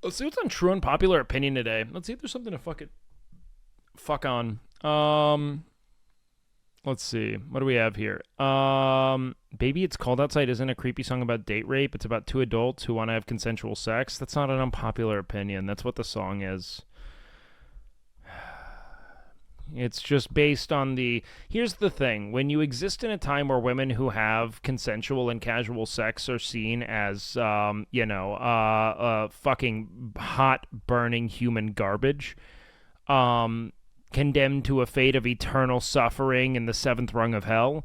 Let's see what's on True Unpopular Opinion today. Let's see if there's something to fuck on. Let's see. What do we have here? Baby It's Cold Outside isn't a creepy song about date rape. It's about two adults who want to have consensual sex. That's not an unpopular opinion. That's what the song is. It's just based on the... Here's the thing. When you exist in a time where women who have consensual and casual sex are seen as, fucking hot, burning human garbage, condemned to a fate of eternal suffering in the seventh rung of hell,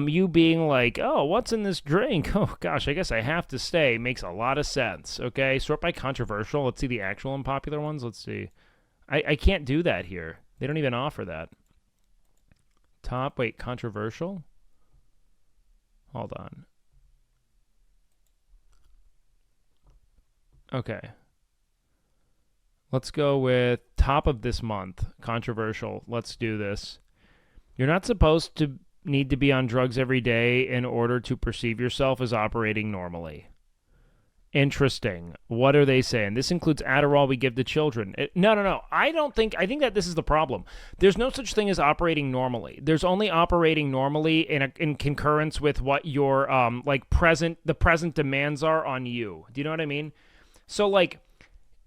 you being like, oh, what's in this drink? Oh, gosh, I guess I have to stay, makes a lot of sense, okay? Sort by controversial. Let's see the actual unpopular ones. Let's see. I can't do that here. They don't even offer that. Wait, controversial? Hold on. Okay. Let's go with top of this month. Controversial. Let's do this. You're not supposed to need to be on drugs every day in order to perceive yourself as operating normally. Interesting. What are they saying? This includes Adderall we give to children. No. I think that this is the problem. There's no such thing as operating normally. There's only operating normally in concurrence with what your the present demands are on you. Do you know what I mean? So like,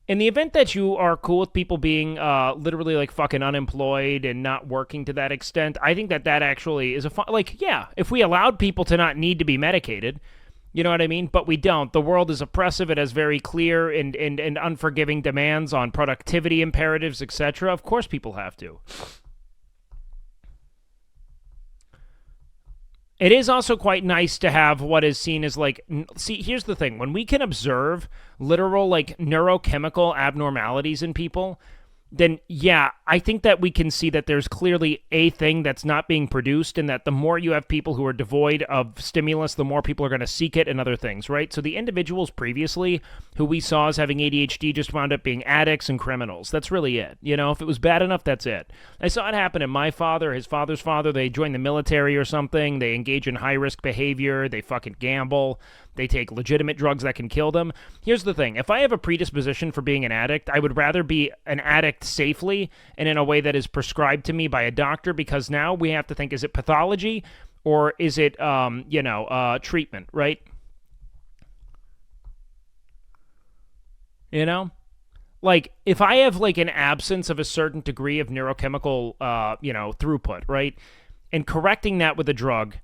in the event that you are cool with people being literally like fucking unemployed and not working to that extent, I think that actually is if we allowed people to not need to be medicated, you know what I mean? But we don't. The world is oppressive. It has very clear and unforgiving demands on productivity imperatives, etc. Of course people have to. It is also quite nice to have what is seen as like... See, here's the thing. When we can observe literal like neurochemical abnormalities in people, then yeah, I think that we can see that there's clearly a thing that's not being produced, and that the more you have people who are devoid of stimulus, the more people are going to seek it and other things, right? So the individuals previously who we saw as having ADHD just wound up being addicts and criminals. That's really it. You know, if it was bad enough, that's it. I saw it happen in my father, his father's father. They join the military or something. They engage in high-risk behavior. They fucking gamble. They take legitimate drugs that can kill them. Here's the thing. If I have a predisposition for being an addict, I would rather be an addict safely and in a way that is prescribed to me by a doctor, because now we have to think, is it pathology or is it, treatment, right? You know? Like, if I have, like, an absence of a certain degree of neurochemical, throughput, right? And correcting that with a drug,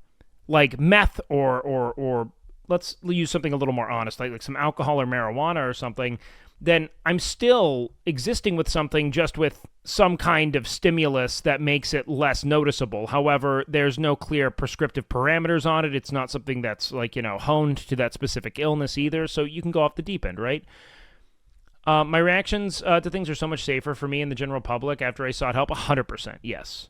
like meth or let's use something a little more honest, like some alcohol or marijuana or something, then I'm still existing with something, just with some kind of stimulus that makes it less noticeable. However, there's no clear prescriptive parameters on it. It's not something that's like, honed to that specific illness either. So you can go off the deep end, right? My reactions to things are so much safer for me and the general public after I sought help. 100%, yes.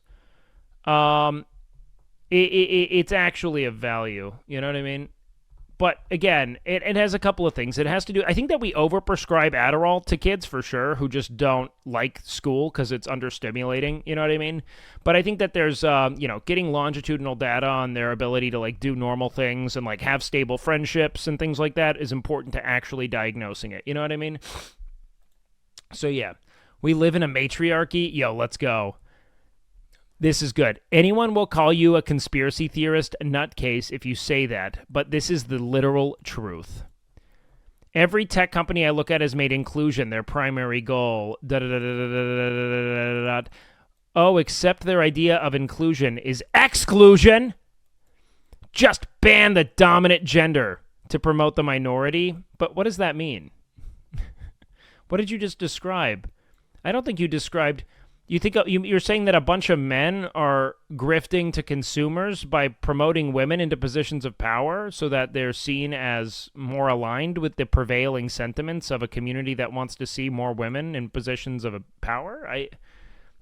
It's actually of value. You know what I mean? But again, it has a couple of things. It has to do, I think that we overprescribe Adderall to kids for sure, who just don't like school because it's understimulating, you know what I mean? But I think that there's, getting longitudinal data on their ability to like do normal things and like have stable friendships and things like that is important to actually diagnosing it, you know what I mean? So yeah, we live in a matriarchy. Yo, let's go. This is good. Anyone will call you a conspiracy theorist nutcase if you say that, but this is the literal truth. Every tech company I look at has made inclusion their primary goal. Oh, except their idea of inclusion is exclusion. Just ban the dominant gender to promote the minority. But what does that mean? What did you just describe? I don't think you described... You're saying that a bunch of men are grifting to consumers by promoting women into positions of power so that they're seen as more aligned with the prevailing sentiments of a community that wants to see more women in positions of power?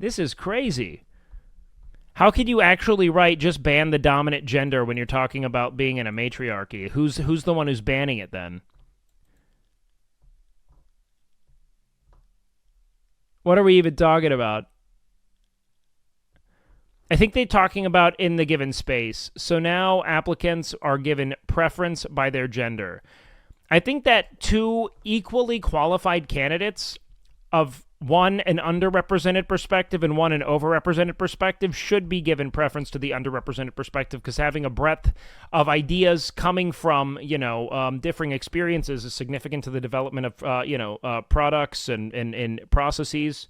This is crazy. How could you actually write just ban the dominant gender when you're talking about being in a matriarchy? Who's the one who's banning it then? What are we even talking about? I think they're talking about in the given space. So now applicants are given preference by their gender. I think that two equally qualified candidates of one an underrepresented perspective and one an overrepresented perspective should be given preference to the underrepresented perspective, because having a breadth of ideas coming from differing experiences is significant to the development of products and processes.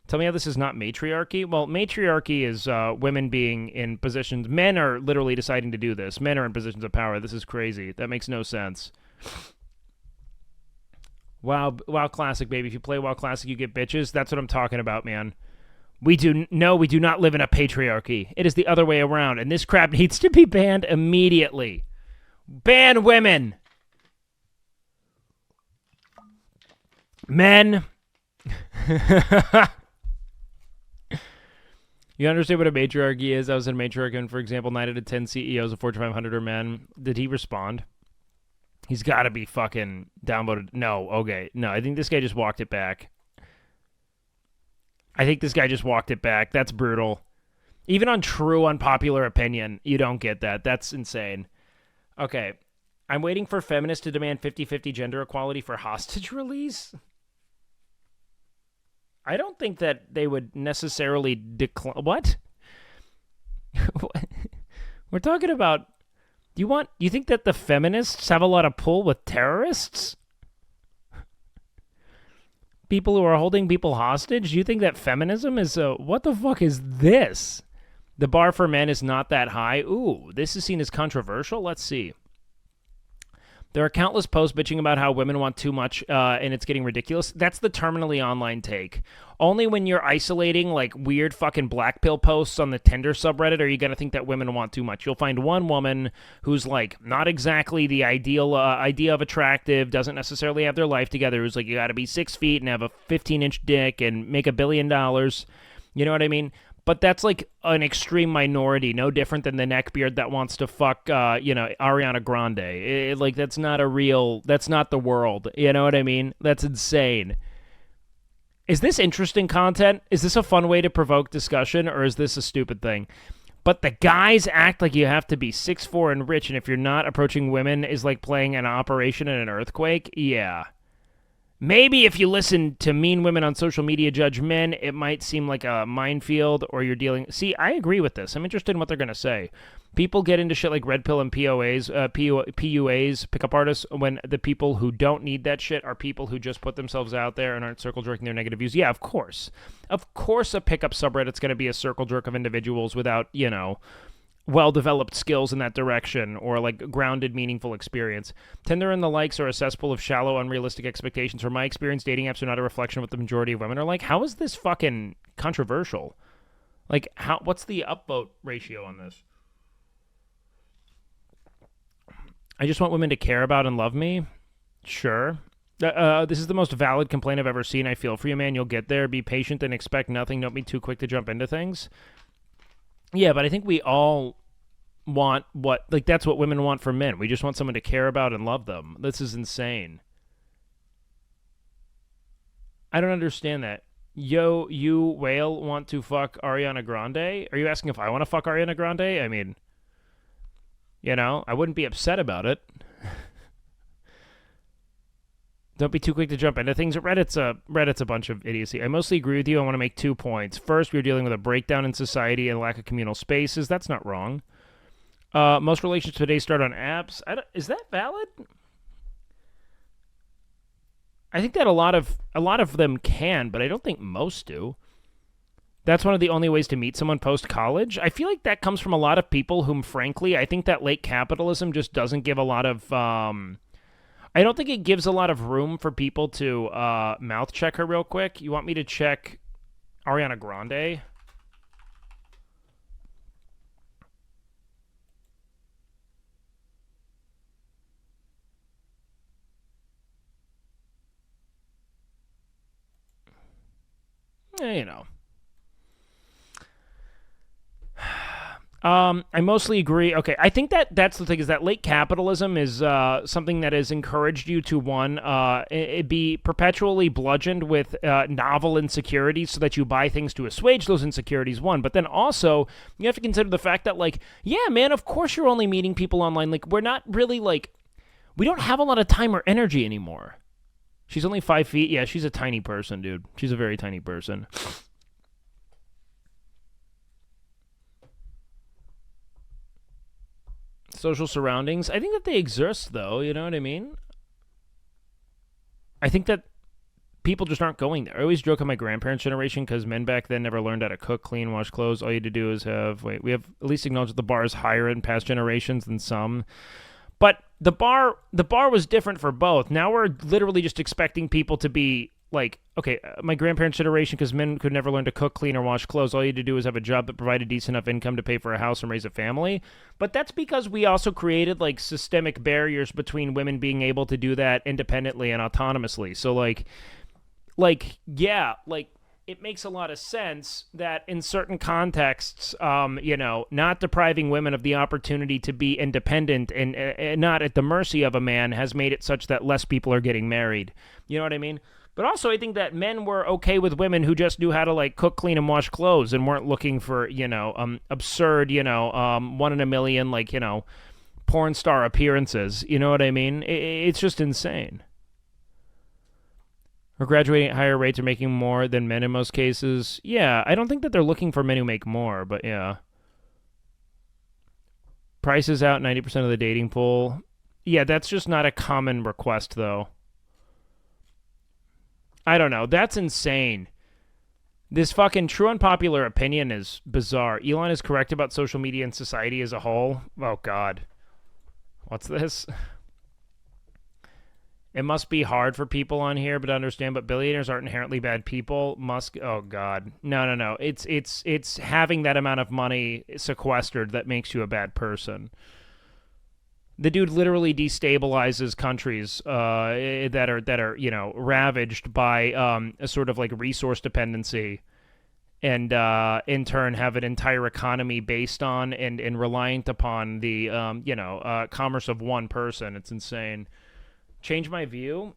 Tell me how this is not matriarchy. Well, matriarchy is women being in positions. Men are literally deciding to do this. Men are in positions of power. This is crazy. That makes no sense. WoW Classic, baby. If you play WoW Classic, you get bitches. That's what I'm talking about, man. We do not live in a patriarchy. It is the other way around, and this crap needs to be banned immediately. Ban women. Men. You understand what a matriarchy is? I was in a matriarchy, and for example, 9 out of 10 CEOs of Fortune 500 are men. Did he respond? He's got to be fucking downvoted. No, okay. No, I think this guy just walked it back. That's brutal. Even on true unpopular opinion, you don't get that. That's insane. Okay. I'm waiting for feminists to demand 50-50 gender equality for hostage release. I don't think that they would necessarily decline. What? We're talking about... You think that the feminists have a lot of pull with terrorists? People who are holding people hostage? Do you think that feminism is what the fuck is this? The bar for men is not that high. Ooh, this is seen as controversial? Let's see. There are countless posts bitching about how women want too much and it's getting ridiculous. That's the terminally online take. Only when you're isolating like weird fucking black pill posts on the Tinder subreddit are you going to think that women want too much. You'll find one woman who's like not exactly the ideal idea of attractive, doesn't necessarily have their life together, who's like you got to be 6 feet and have a 15-inch dick and make $1 billion. You know what I mean? But that's like an extreme minority, no different than the neckbeard that wants to fuck, Ariana Grande. That's not the world. You know what I mean? That's insane. Is this interesting content? Is this a fun way to provoke discussion, or is this a stupid thing? But the guys act like you have to be 6'4" and rich, and if you're not, approaching women is like playing an operation in an earthquake? Yeah. Maybe if you listen to mean women on social media judge men, it might seem like a minefield, or you're dealing... See, I agree with this. I'm interested in what they're going to say. People get into shit like red pill and PUAs, pickup artists, when the people who don't need that shit are people who just put themselves out there and aren't circle jerking their negative views. Yeah, of course. Of course a pickup subreddit's going to be a circle jerk of individuals without, well-developed skills in that direction, or like grounded, meaningful experience. Tinder and the likes are a cesspool of shallow, unrealistic expectations. From my experience, dating apps are not a reflection of what the majority of women are like. How is this fucking controversial? Like, what's the upvote ratio on this? I just want women to care about and love me. Sure. This is the most valid complaint I've ever seen. I feel for you, man. You'll get there. Be patient and expect nothing. Don't be too quick to jump into things. Yeah, but I think we all want that's what women want from men. We just want someone to care about and love them. This is insane. I don't understand that. Yo, you whale want to fuck Ariana Grande? Are you asking if I want to fuck Ariana Grande? I mean, I wouldn't be upset about it. Don't be too quick to jump into things. Reddit's a bunch of idiocy. I mostly agree with you. I want to make 2 points. First, we're dealing with a breakdown in society and lack of communal spaces. That's not wrong. Most relationships today start on apps. Is that valid? I think that a lot of them can, but I don't think most do. That's one of the only ways to meet someone post-college. I feel like that comes from a lot of people whom, frankly, I think that late capitalism just doesn't give a lot of... I don't think it gives a lot of room for people to mouth check her real quick. You want me to check Ariana Grande? I mostly agree. Okay, I think that's the thing, is that late capitalism is something that has encouraged you to, one, be perpetually bludgeoned with novel insecurities so that you buy things to assuage those insecurities, one. But then also, you have to consider the fact that, yeah, man, of course you're only meeting people online. We're not really, We don't have a lot of time or energy anymore. She's only 5 feet. Yeah, she's a tiny person, dude. She's a very tiny person. Social surroundings. I think that they exist, though. You know what I mean? I think that people just aren't going there. I always joke on my grandparents' generation because men back then never learned how to cook, clean, wash clothes. All you had to do is we have at least acknowledged that the bar is higher in past generations than some. But the bar was different for both. Now we're literally just expecting people to be like, okay, my grandparents' generation, because men could never learn to cook, clean, or wash clothes. All you had to do was have a job that provided decent enough income to pay for a house and raise a family. But that's because we also created like systemic barriers between women being able to do that independently and autonomously. So it makes a lot of sense that in certain contexts, not depriving women of the opportunity to be independent and not at the mercy of a man has made it such that less people are getting married. You know what I mean? But also, I think that men were okay with women who just knew how to like cook, clean, and wash clothes and weren't looking for absurd, one in a million porn star appearances. You know what I mean? It's just insane. Or graduating at higher rates are making more than men in most cases. Yeah, I don't think that they're looking for men who make more, but yeah. Prices out 90% of the dating pool. Yeah, that's just not a common request, though. I don't know. That's insane. This fucking true unpopular opinion is bizarre. Elon is correct about social media and society as a whole. Oh, God. What's this? It must be hard for people on here, but understand. But billionaires aren't inherently bad people. Musk. Oh God, no. It's having that amount of money sequestered that makes you a bad person. The dude literally destabilizes countries that are ravaged by a sort of like resource dependency, and in turn have an entire economy based on and reliant upon the commerce of one person. It's insane. Change my view.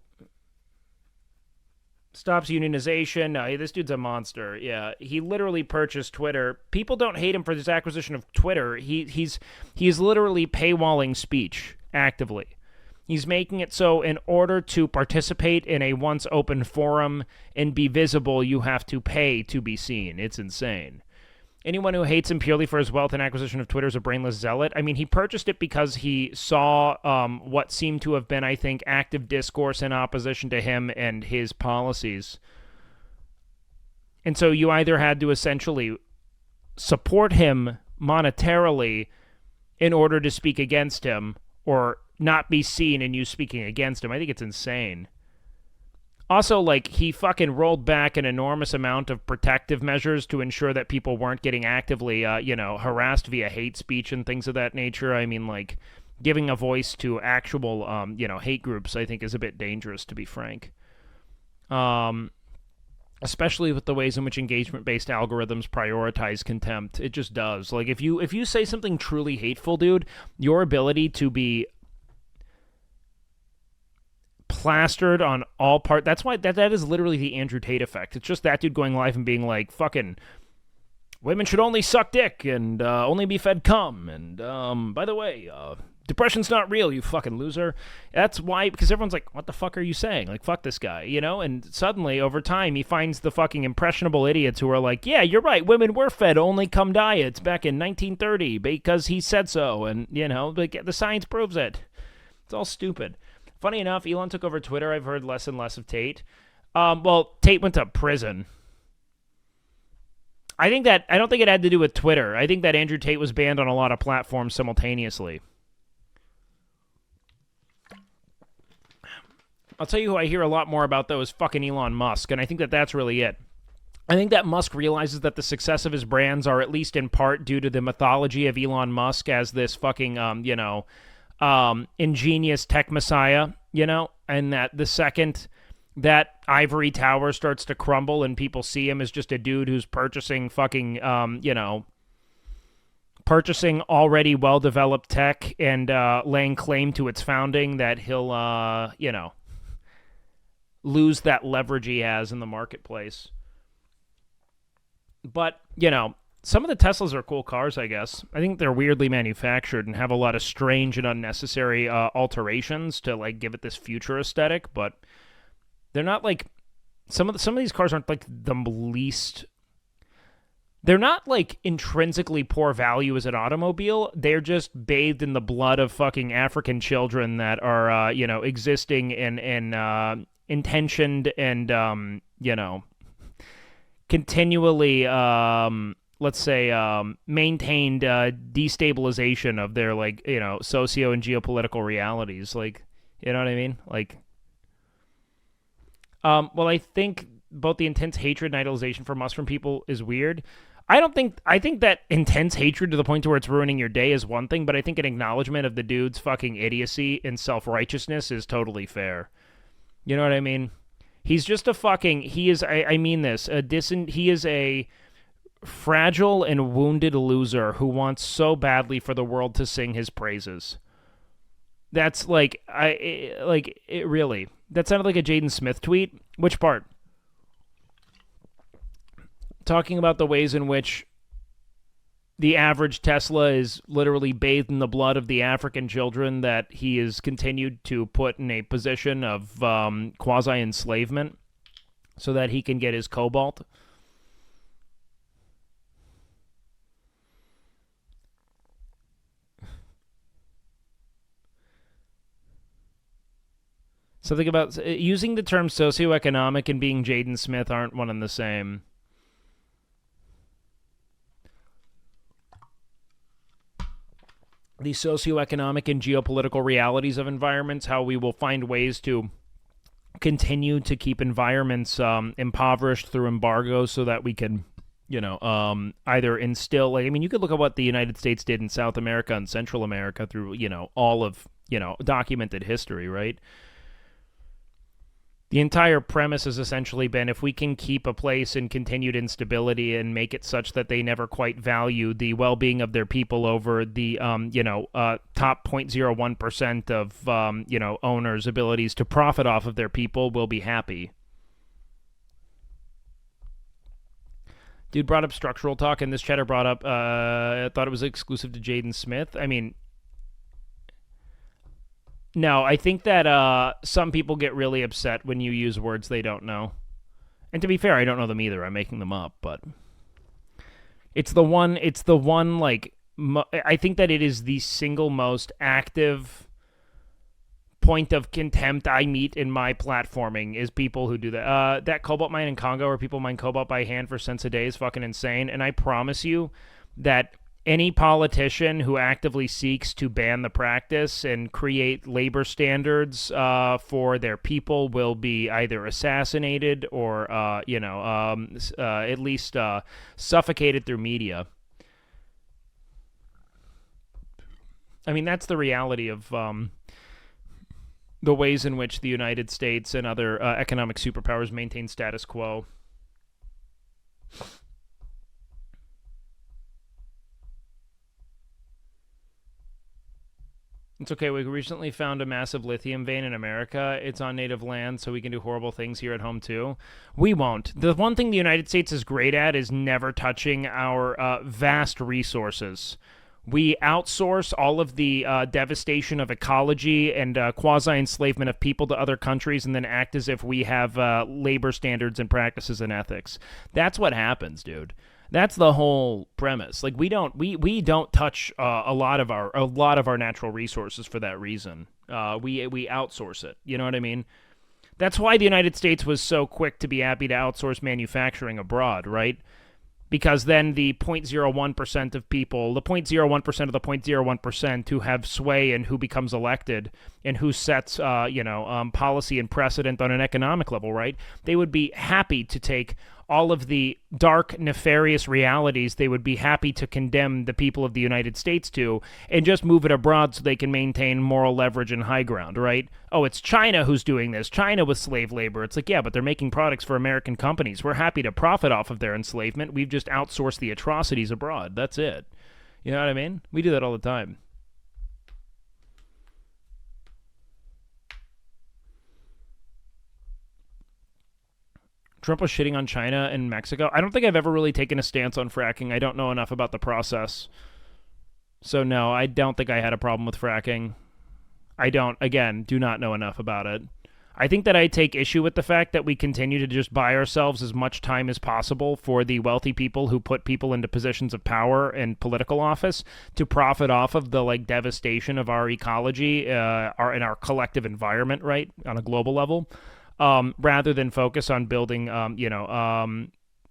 Stops unionization. No, this dude's a monster. Yeah, he literally purchased Twitter. People don't hate him for this acquisition of Twitter. He's literally paywalling speech actively. He's making it so in order to participate in a once open forum and be visible, you have to pay to be seen. It's insane. Anyone who hates him purely for his wealth and acquisition of Twitter is a brainless zealot. I mean, he purchased it because he saw what seemed to have been, I think, active discourse in opposition to him and his policies. And so you either had to essentially support him monetarily in order to speak against him or not be seen in you speaking against him. I think it's insane. Also, like, he fucking rolled back an enormous amount of protective measures to ensure that people weren't getting actively, harassed via hate speech and things of that nature. I mean, like, giving a voice to actual, hate groups, I think, is a bit dangerous, to be frank. Especially with the ways in which engagement-based algorithms prioritize contempt. It just does. Like, if you say something truly hateful, dude, your ability to be plastered on all part. That's why that is literally the Andrew Tate effect. It's just that dude going live and being like, fucking women should only suck dick and only be fed cum. And by the way, depression's not real, you fucking loser. That's why, because everyone's like, what the fuck are you saying? Like, fuck this guy, And suddenly, over time, he finds the fucking impressionable idiots who are like, yeah, you're right, women were fed only cum diets back in 1930 because he said so. And, like, the science proves it. It's all stupid. Funny enough, Elon took over Twitter. I've heard less and less of Tate. Tate went to prison. I don't think it had to do with Twitter. I think that Andrew Tate was banned on a lot of platforms simultaneously. I'll tell you who I hear a lot more about, though, is fucking Elon Musk, and I think that that's really it. I think that Musk realizes that the success of his brands are at least in part due to the mythology of Elon Musk as this fucking, ingenious tech messiah, and that the second that ivory tower starts to crumble and people see him as just a dude who's purchasing fucking, purchasing already well-developed tech and laying claim to its founding, that he'll, lose that leverage he has in the marketplace. But, Some of the Teslas are cool cars, I guess. I think they're weirdly manufactured and have a lot of strange and unnecessary alterations to like give it this future aesthetic, but they're not like some of these cars aren't like the least. They're not like intrinsically poor value as an automobile. They're just bathed in the blood of fucking African children that are, existing and intentioned and, continually, let's say, maintained destabilization of their like, socio and geopolitical realities. Like, you know what I mean? Like, well, I think both the intense hatred and idolization for Musk from people is weird. I think that intense hatred to the point to where it's ruining your day is one thing, but I think an acknowledgement of the dude's fucking idiocy and self-righteousness is totally fair. You know what I mean? He's just a fucking I mean this, he is a fragile and wounded loser who wants so badly for the world to sing his praises. That's like it really. That sounded like a Jaden Smith tweet. Which part? Talking about the ways in which the average Tesla is literally bathed in the blood of the African children that he has continued to put in a position of quasi-enslavement so that he can get his cobalt. Something about using the term socioeconomic and being Jaden Smith aren't one and the same. The socioeconomic and geopolitical realities of environments, how we will find ways to continue to keep environments impoverished through embargoes so that we can, either instill, like, I mean, you could look at what the United States did in South America and Central America through, all of, documented history, right? The entire premise has essentially been if we can keep a place in continued instability and make it such that they never quite value the well-being of their people over the, top 0.01% of, owners' abilities to profit off of their people, will be happy. Dude brought up structural talk, and this chatter brought up, I thought it was exclusive to Jaden Smith. I mean, no, I think that some people get really upset when you use words they don't know. And to be fair, I don't know them either. I'm making them up, but it's the one, like, I think that it is the single most active point of contempt I meet in my platforming is people who do that. That cobalt mine in Congo where people mine cobalt by hand for cents a day is fucking insane. And I promise you that any politician who actively seeks to ban the practice and create labor standards for their people will be either assassinated or, at least suffocated through media. I mean, that's the reality of the ways in which the United States and other economic superpowers maintain status quo. It's okay. We recently found a massive lithium vein in America. It's on native land, so we can do horrible things here at home, too. We won't. The one thing the United States is great at is never touching our vast resources. We outsource all of the devastation of ecology and quasi-enslavement of people to other countries and then act as if we have labor standards and practices and ethics. That's what happens, dude. That's the whole premise. Like we don't touch a lot of our natural resources for that reason. We outsource it. You know what I mean? That's why the United States was so quick to be happy to outsource manufacturing abroad, right? Because then the 0.01% of people, the 0.01% of the 0.01% who have sway and who becomes elected and who sets, policy and precedent on an economic level, right? They would be happy to take all of the dark, nefarious realities they would be happy to condemn the people of the United States to and just move it abroad so they can maintain moral leverage and high ground, right? Oh, it's China who's doing this. China with slave labor. It's like, yeah, but they're making products for American companies. We're happy to profit off of their enslavement. We've just outsourced the atrocities abroad. That's it. You know what I mean? We do that all the time. Trump was shitting on China and Mexico. I don't think I've ever really taken a stance on fracking. I don't know enough about the process. So, no, I don't think I had a problem with fracking. I don't, again, do not know enough about it. I think that I take issue with the fact that we continue to just buy ourselves as much time as possible for the wealthy people who put people into positions of power and political office to profit off of the like devastation of our ecology, our collective environment, right, on a global level, rather than focus on building,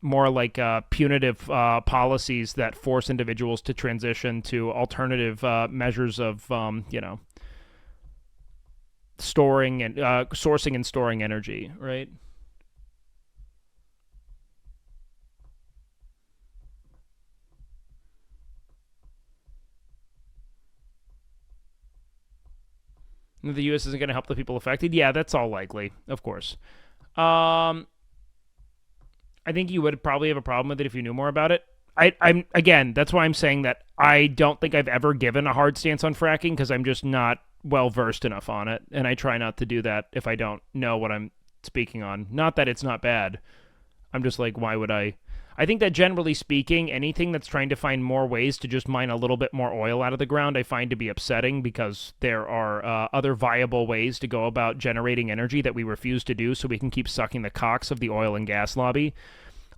more like punitive policies that force individuals to transition to alternative measures of, storing and sourcing and storing energy, right? The U.S. isn't going to help the people affected. Yeah, that's all likely, of course. I think you would probably have a problem with it if you knew more about it. I'm again, that's why I'm saying that I don't think I've ever given a hard stance on fracking because I'm just not well versed enough on it, and I try not to do that if I don't know what I'm speaking on. Not that it's not bad. I'm just like, why would I? I think that generally speaking, anything that's trying to find more ways to just mine a little bit more oil out of the ground, I find to be upsetting because there are other viable ways to go about generating energy that we refuse to do so we can keep sucking the cocks of the oil and gas lobby.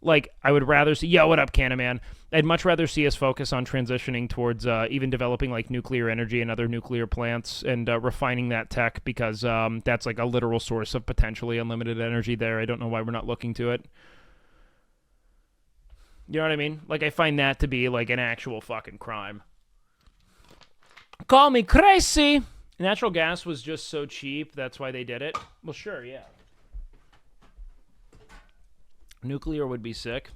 Like, I would rather see, yo, what up, Cannaman? I'd much rather see us focus on transitioning towards even developing, like, nuclear energy and other nuclear plants and refining that tech because that's, like, a literal source of potentially unlimited energy there. I don't know why we're not looking to it. You know what I mean? Like, I find that to be, like, an actual fucking crime. Call me crazy! Natural gas was just so cheap, that's why they did it? Well, sure, yeah. Nuclear would be sick.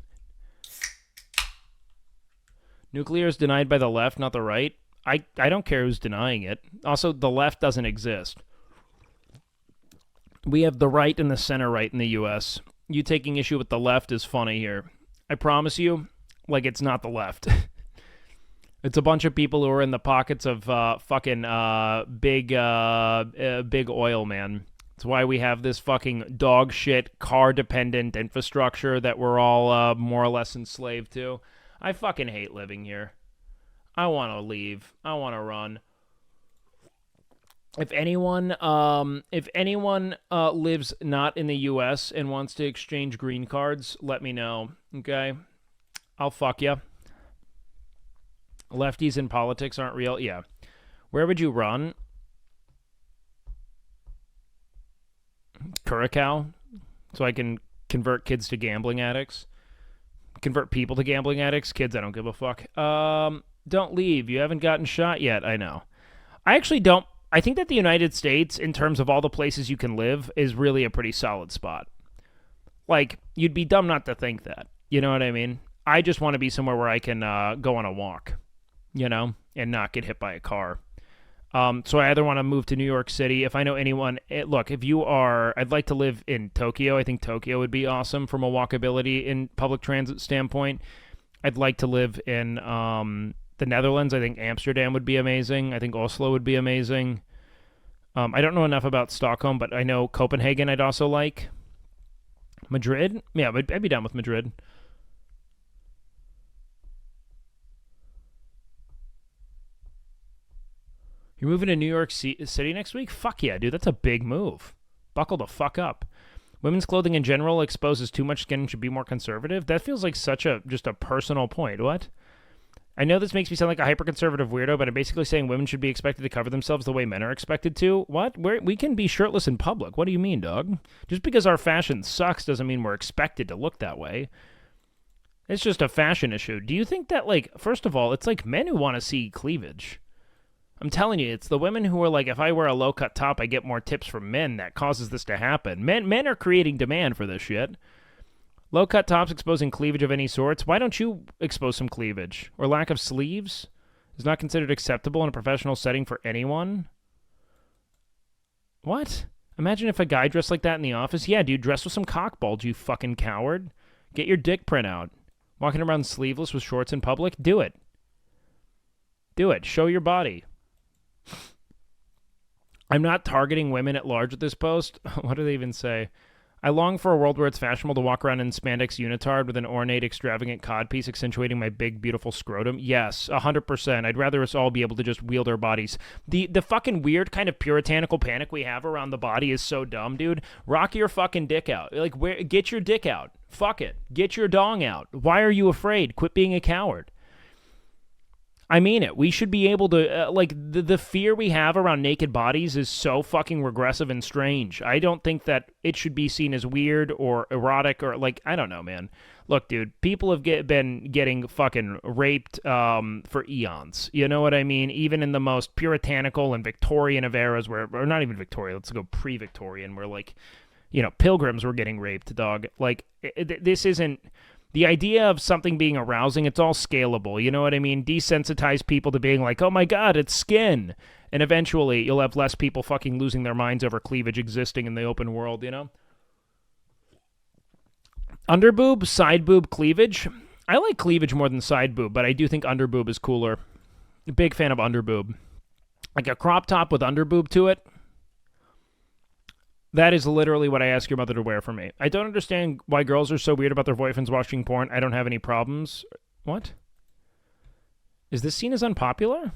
Nuclear is denied by the left, not the right. I don't care who's denying it. Also, the left doesn't exist. We have the right and the center right in the U.S. You taking issue with the left is funny here. I promise you, like, it's not the left. It's a bunch of people who are in the pockets of fucking big oil, man. It's why we have this fucking dog shit, car-dependent infrastructure that we're all more or less enslaved to. I fucking hate living here. I want to leave. I want to run. If anyone lives not in the U.S. and wants to exchange green cards, let me know, okay? I'll fuck you. Lefties in politics aren't real? Yeah. Where would you run? Curacao, so I can convert kids to gambling addicts. Convert people to gambling addicts. Kids, I don't give a fuck. Don't leave. You haven't gotten shot yet. I know. I actually don't. I think that the United States, in terms of all the places you can live, is really a pretty solid spot. Like, you'd be dumb not to think that. You know what I mean? I just want to be somewhere where I can go on a walk, you know, and not get hit by a car. So I either want to move to New York City. If I know anyone, look, if you are, I'd like to live in Tokyo. I think Tokyo would be awesome from a walkability in public transit standpoint. I'd like to live in the Netherlands. I think Amsterdam would be amazing. I think Oslo would be amazing. I don't know enough about Stockholm, but I know Copenhagen I'd also like. Madrid? Yeah, I'd be down with Madrid. You're moving to New York City next week? Fuck yeah, dude. That's a big move. Buckle the fuck up. Women's clothing in general exposes too much skin and should be more conservative? That feels like just a personal point. What? I know this makes me sound like a hyper-conservative weirdo, but I'm basically saying women should be expected to cover themselves the way men are expected to. What? We can be shirtless in public. What do you mean, dog? Just because our fashion sucks doesn't mean we're expected to look that way. It's just a fashion issue. Do you think that, like, first of all, it's like men who want to see cleavage. I'm telling you, it's the women who are like, if I wear a low-cut top, I get more tips from men that causes this to happen. Men are creating demand for this shit. Low-cut tops exposing cleavage of any sorts. Why don't you expose some cleavage? Or lack of sleeves is not considered acceptable in a professional setting for anyone? What? Imagine if a guy dressed like that in the office. Yeah, dude, dress with some cock bulge, you fucking coward. Get your dick print out. Walking around sleeveless with shorts in public? Do it. Do it. Show your body. I'm not targeting women at large with this post. What do they even say? I long for a world where it's fashionable to walk around in spandex unitard with an ornate, extravagant codpiece accentuating my big, beautiful scrotum. Yes, 100%. I'd rather us all be able to just wield our bodies. The fucking weird kind of puritanical panic we have around the body is so dumb, dude. Rock your fucking dick out. Like, get your dick out. Fuck it. Get your dong out. Why are you afraid? Quit being a coward. I mean it. We should be able to, the fear we have around naked bodies is so fucking regressive and strange. I don't think that it should be seen as weird or erotic or, I don't know, man. Look, dude, people have been getting fucking raped for eons. You know what I mean? Even in the most puritanical and Victorian of eras or not even Victorian, let's go pre-Victorian, where, pilgrims were getting raped, dog. This isn't... The idea of something being arousing, it's all scalable, you know what I mean? Desensitize people to being like, oh my god, it's skin. And eventually, you'll have less people fucking losing their minds over cleavage existing in the open world, you know? Underboob, side boob, cleavage. I like cleavage more than side boob, but I do think underboob is cooler. Big fan of underboob. Like a crop top with underboob to it. That is literally what I ask your mother to wear for me. I don't understand why girls are so weird about their boyfriends watching porn. I don't have any problems. What? Is this seen as unpopular?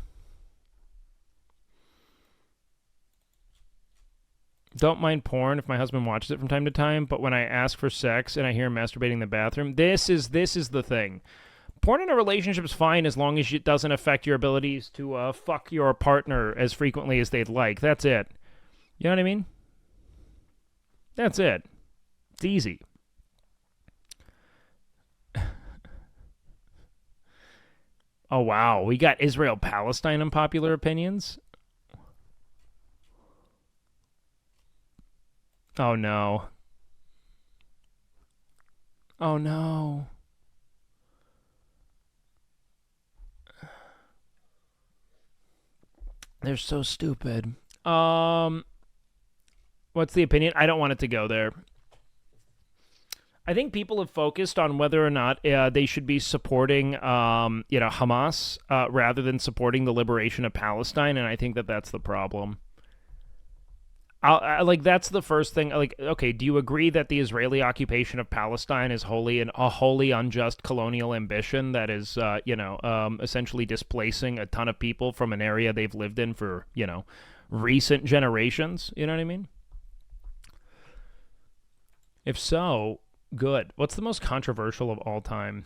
Don't mind porn if my husband watches it from time to time, but when I ask for sex and I hear him masturbating in the bathroom, this is the thing. Porn in a relationship is fine as long as it doesn't affect your abilities to fuck your partner as frequently as they'd like. That's it. You know what I mean? That's it. It's easy. Oh, wow. We got Israel-Palestine unpopular opinions? Oh, no. Oh, no. They're so stupid. What's the opinion? I don't want it to go there. I think people have focused on whether or not they should be supporting, Hamas rather than supporting the liberation of Palestine, and I think that that's the problem. That's the first thing. Okay, do you agree that the Israeli occupation of Palestine is a wholly unjust colonial ambition that is, essentially displacing a ton of people from an area they've lived in for, recent generations? You know what I mean? If so, good. What's the most controversial of all time?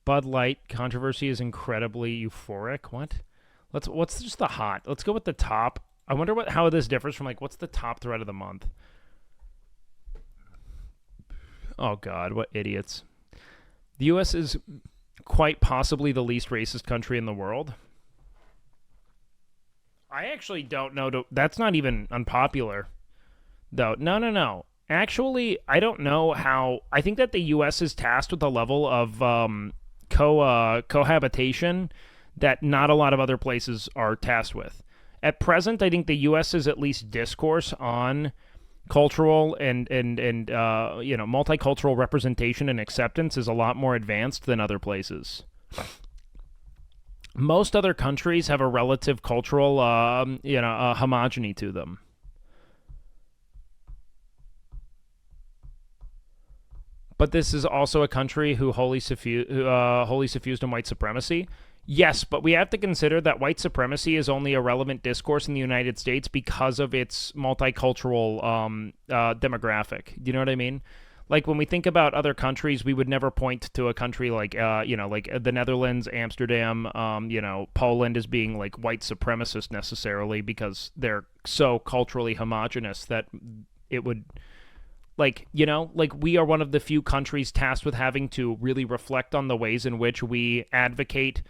Bud Light controversy is incredibly euphoric. What? What's just the hot? Let's go with the top. I wonder how this differs from what's the top thread of the month? Oh God, what idiots. The US is quite possibly the least racist country in the world. I actually don't know. That's not even unpopular. Though, no. Actually, I don't know how... I think that the U.S. is tasked with a level of cohabitation that not a lot of other places are tasked with. At present, I think the U.S.'s at least discourse on cultural and multicultural representation and acceptance is a lot more advanced than other places. Most other countries have a relative cultural, homogeny to them. But this is also a country who wholly suffused in white supremacy. Yes, but we have to consider that white supremacy is only a relevant discourse in the United States because of its multicultural demographic. Do you know what I mean? Like, when we think about other countries, we would never point to a country like the Netherlands, Amsterdam, Poland as being white supremacist necessarily, because they're so culturally homogenous that it would... we are one of the few countries tasked with having to really reflect on the ways in which we advocate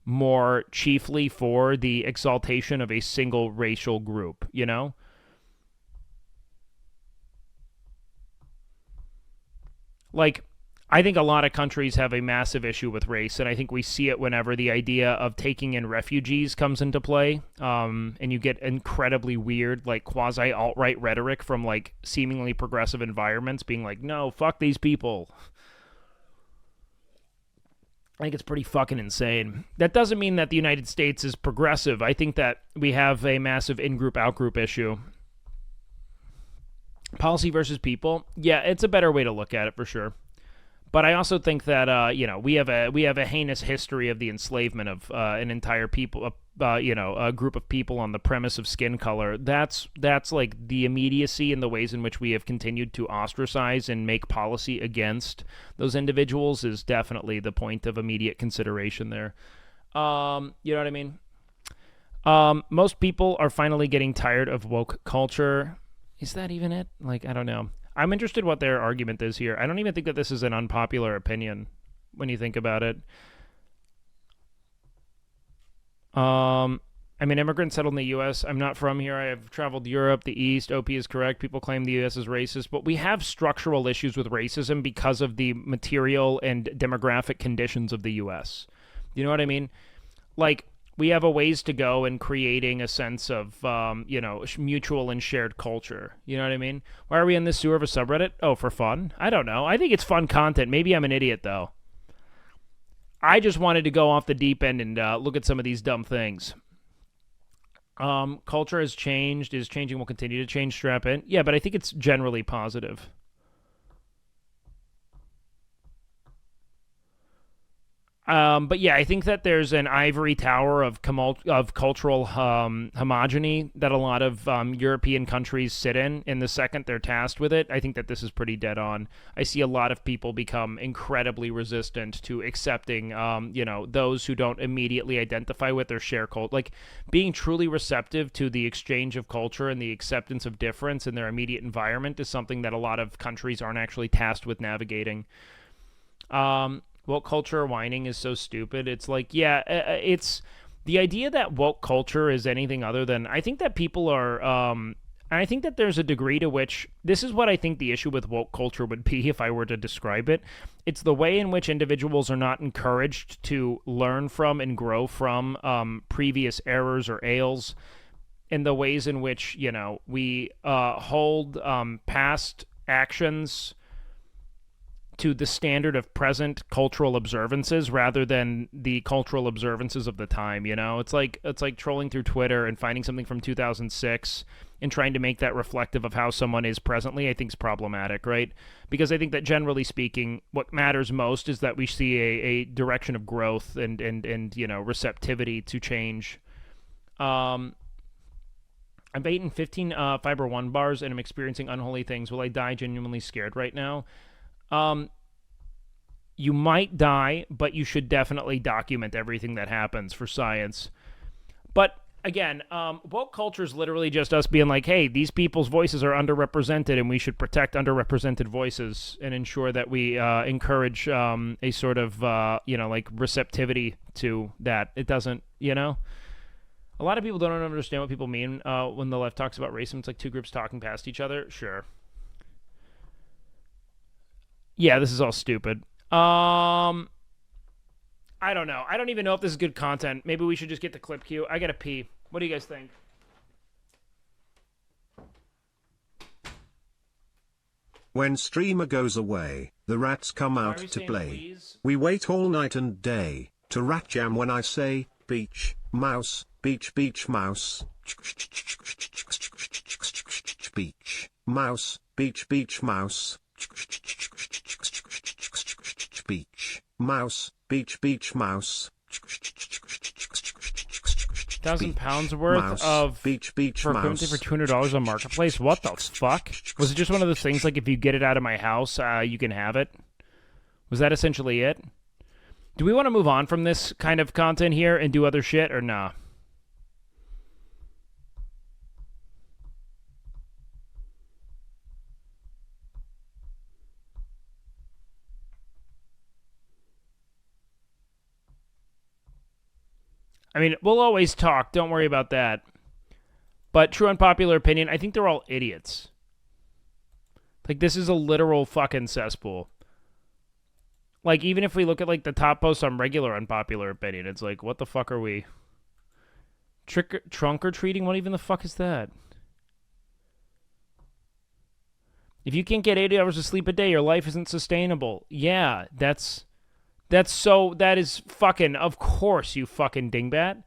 more chiefly for the exaltation of a single racial group, you know? I think a lot of countries have a massive issue with race, and I think we see it whenever the idea of taking in refugees comes into play, and you get incredibly weird, quasi-alt-right rhetoric from, seemingly progressive environments being like, no, fuck these people. I think it's pretty fucking insane. That doesn't mean that the United States is progressive. I think that we have a massive in-group, out-group issue. Policy versus people. Yeah, it's a better way to look at it for sure. But I also think that we have a heinous history of the enslavement of an entire people, a group of people on the premise of skin color. That's like the immediacy and the ways in which we have continued to ostracize and make policy against those individuals is definitely the point of immediate consideration there. You know what I mean? Most people are finally getting tired of woke culture. Is that even it? Like, I don't know. I'm interested what their argument is here. I don't even think that this is an unpopular opinion when you think about it. I'm an immigrant settled in the U.S. I'm not from here. I have traveled Europe, the East. OP is correct. People claim the U.S. is racist, but we have structural issues with racism because of the material and demographic conditions of the U.S. You know what I mean? Like, we have a ways to go in creating a sense of, mutual and shared culture. You know what I mean? Why are we in this sewer of a subreddit? Oh, for fun? I don't know. I think it's fun content. Maybe I'm an idiot, though. I just wanted to go off the deep end and look at some of these dumb things. Culture has changed, is changing, will continue to change. Strap in. Yeah, but I think it's generally positive. But yeah, I think that there's an ivory tower of cultural homogeny that a lot of European countries sit in the second they're tasked with it. I think that this is pretty dead on. I see a lot of people become incredibly resistant to accepting, those who don't immediately identify with their share cult. Like, being truly receptive to the exchange of culture and the acceptance of difference in their immediate environment is something that a lot of countries aren't actually tasked with navigating. Woke culture whining is so stupid. It's like, yeah, it's the idea that woke culture is anything other than. I think that people are. And I think that there's a degree to which this is what I think the issue with woke culture would be if I were to describe it. It's the way in which individuals are not encouraged to learn from and grow from previous errors or ails, in the ways in which we hold past actions to the standard of present cultural observances rather than the cultural observances of the time. It's like trolling through Twitter and finding something from 2006 and trying to make that reflective of how someone is presently. I think is problematic, right? Because I think that generally speaking, what matters most is that we see a direction of growth and receptivity to change. I'm eating 15 fiber 1 bars and I'm experiencing unholy things. Will I die genuinely scared right now? You might die, but you should definitely document everything that happens for science. But again, woke culture is literally just us being like, hey, these people's voices are underrepresented and we should protect underrepresented voices and ensure that we encourage a sort of, receptivity to that. It doesn't, a lot of people don't understand what people mean when the left talks about racism. It's like two groups talking past each other. Sure. Yeah, this is all stupid. I don't know. I don't even know if this is good content. Maybe we should just get the clip queue. I gotta pee. What do you guys think? When streamer goes away, the rats come out to play. Please? We wait all night and day to rat jam when I say beach, mouse, beach, beach, mouse. Beach, mouse, beach, beach, mouse. Beach, mouse, beach, beach, mouse. 1,000 pounds worth mouse, of beach, beach, for mouse. for $200 on Marketplace. What the fuck? Was it just one of those things like if you get it out of my house, you can have it? Was that essentially it? Do we want to move on from this kind of content here and do other shit or nah? I mean, we'll always talk. Don't worry about that. But true unpopular opinion, I think they're all idiots. Like, this is a literal fucking cesspool. Like, even if we look at, like, the top posts on regular unpopular opinion, it's like, what the fuck are we? Trunk or treating? What even the fuck is that? If you can't get 80 hours of sleep a day, your life isn't sustainable. Yeah, that is fucking, of course, you fucking dingbat.